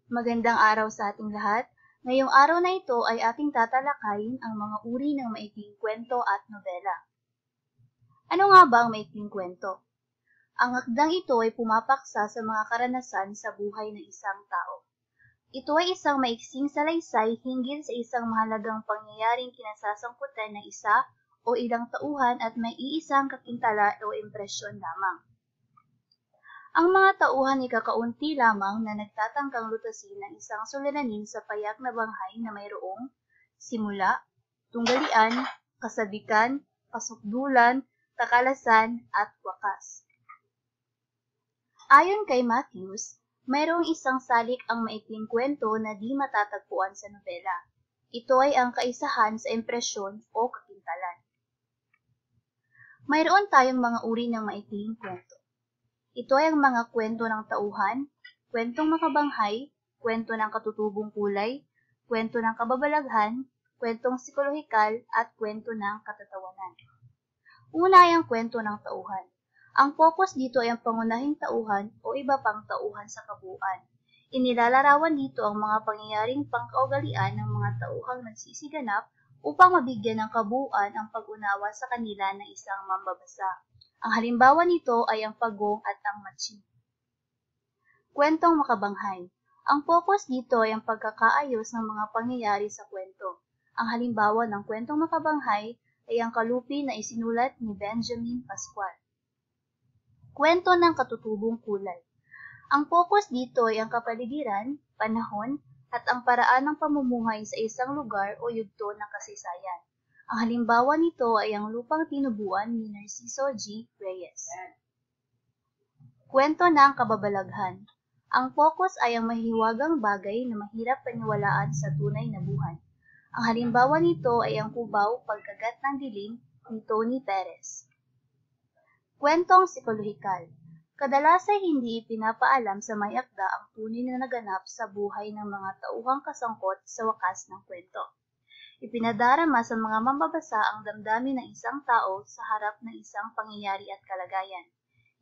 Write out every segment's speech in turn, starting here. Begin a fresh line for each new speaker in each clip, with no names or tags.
Magandang araw sa ating lahat. Ngayong araw na ito ay ating tatalakayin ang mga uri ng maikling kwento at nobela. Ano nga ba ang maikling kwento? Ang akdang ito ay pumapaksa sa mga karanasan sa buhay ng isang tao. Ito ay isang maiksing salaysay hinggil sa isang mahalagang pangyayaring kinasasangkutan ng isa o ilang tauhan at may iisang kakintala o impresyon lamang. Ang mga tauhan ay kakaunti lamang na nagtatangkang lutasin ng isang suliranin sa payak na banghay na mayroong simula, tunggalian, kasabikan, kasukdulan, takalasan, at wakas. Ayon kay Matthews, mayroong isang salik ang maikling kwento na di matatagpuan sa nobela. Ito ay ang kaisahan sa impresyon o kakintalan. Mayroon tayong mga uri ng maikling kwento. Ito ay ang mga kwento ng tauhan, kwentong makabanghay, kwento ng katutubong kulay, kwento ng kababalaghan, kwentong psikolohikal, at kwento ng katatawanan. Una ay ang kwento ng tauhan. Ang focus dito ay ang pangunahing tauhan o iba pang tauhan sa kabuuan. Inilalarawan dito ang mga pangyayaring pangkaugalian ng mga tauhang nagsisiganap upang mabigyan ng kabuuan ang pag-unawa sa kanila ng isang mambabasa. Ang halimbawa nito ay ang pagong at ang matsi. Kwentong makabanghay. Ang focus dito ay ang pagkakaayos ng mga pangyayari sa kwento. Ang halimbawa ng kwentong makabanghay ay ang kalupi na isinulat ni Benjamin Pascual. Kwento ng katutubong kulay. Ang focus dito ay ang kapaligiran, panahon, at ang paraan ng pamumuhay sa isang lugar o yugto ng kasaysayan. Ang halimbawa nito ay ang lupang tinubuan ni Narciso G. Reyes. Kwento ng kababalaghan. Ang focus ay ang mahiwagang bagay na mahirap paniwalaan sa tunay na buhay. Ang halimbawa nito ay ang kubaw pagkagat ng dilim ni Tony Perez. Kwentong psikolohikal. Kadalas ay hindi ipinapaalam sa may akda ang tunay na naganap sa buhay ng mga tauhang kasangkot sa wakas ng kwento. Ipinadarama sa mga mambabasa ang damdamin ng isang tao sa harap ng isang pangyayari at kalagayan.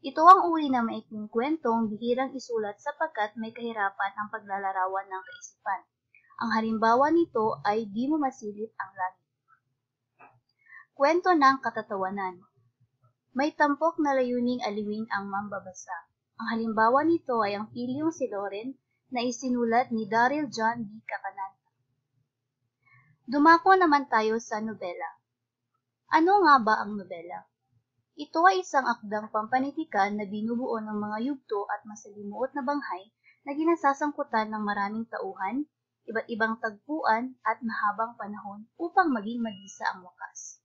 Ito ang uri ng maikling kwentong bihirang isulat sapagkat may kahirapan ang paglalarawan ng kaisipan. Ang halimbawa nito ay Di Mo Masilip ang Langit. Kwento ng katatawanan. May tampok na layuning aliwin ang mambabasa. Ang halimbawa nito ay ang Pilyong si Loren na isinulat ni Daryl John B. Cacanan. Dumako naman tayo sa nobela. Ano nga ba ang nobela? Ito ay isang akdang pampanitikan na binubuo ng mga yugto at masalimuot na banghay na ginasasangkutan ng maraming tauhan, iba't ibang tagpuan at mahabang panahon upang maging magisa ang wakas.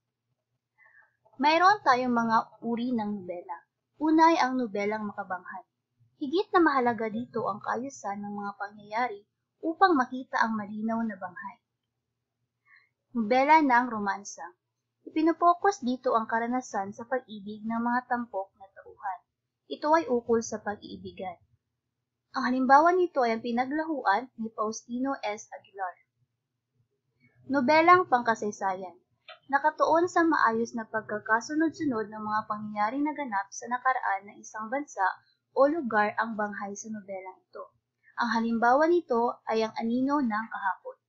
Mayroon tayong mga uri ng nobela. Una ay ang nobelang makabanghay. Higit na mahalaga dito ang kaayusan ng mga pangyayari upang makita ang malinaw na banghay. Nobela ng romansa. Ipinopokus dito ang karanasan sa pag-ibig ng mga tampok na tauhan. Ito ay ukol sa pag-iibigan. Ang halimbawa nito ay ang pinaglahuan ni Faustino S. Aguilar. Nobelang pangkasaysayan. Nakatuon sa maayos na pagkakasunod-sunod ng mga pangyayaring naganap sa nakaraan ng isang bansa o lugar ang banghay sa nobelang ito. Ang halimbawa nito ay ang Anino ng Kahapon.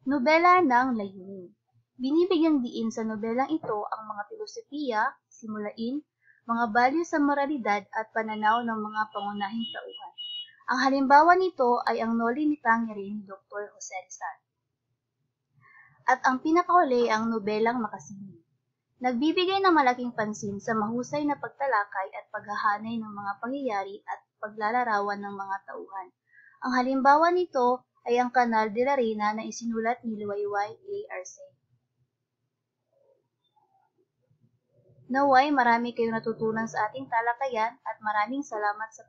Nobela ng layunin. Binibigyang diin sa nobelang ito ang mga filosofiya, simulain, mga balyo sa moralidad at pananaw ng mga pangunahing tauhan. Ang halimbawa nito ay ang Noli Me Tangere ni Dr. Jose Rizal. At ang pinakahuli ang nobelang makasingil. Nagbibigay ng malaking pansin sa mahusay na pagtalakay at paghahanay ng mga pangyayari at paglalarawan ng mga tauhan. Ang halimbawa nito ay ang Canal de la Reina na isinulat ni Liwayway A. Arce. Naway marami kayong natutunan sa ating talakayan at maraming salamat sa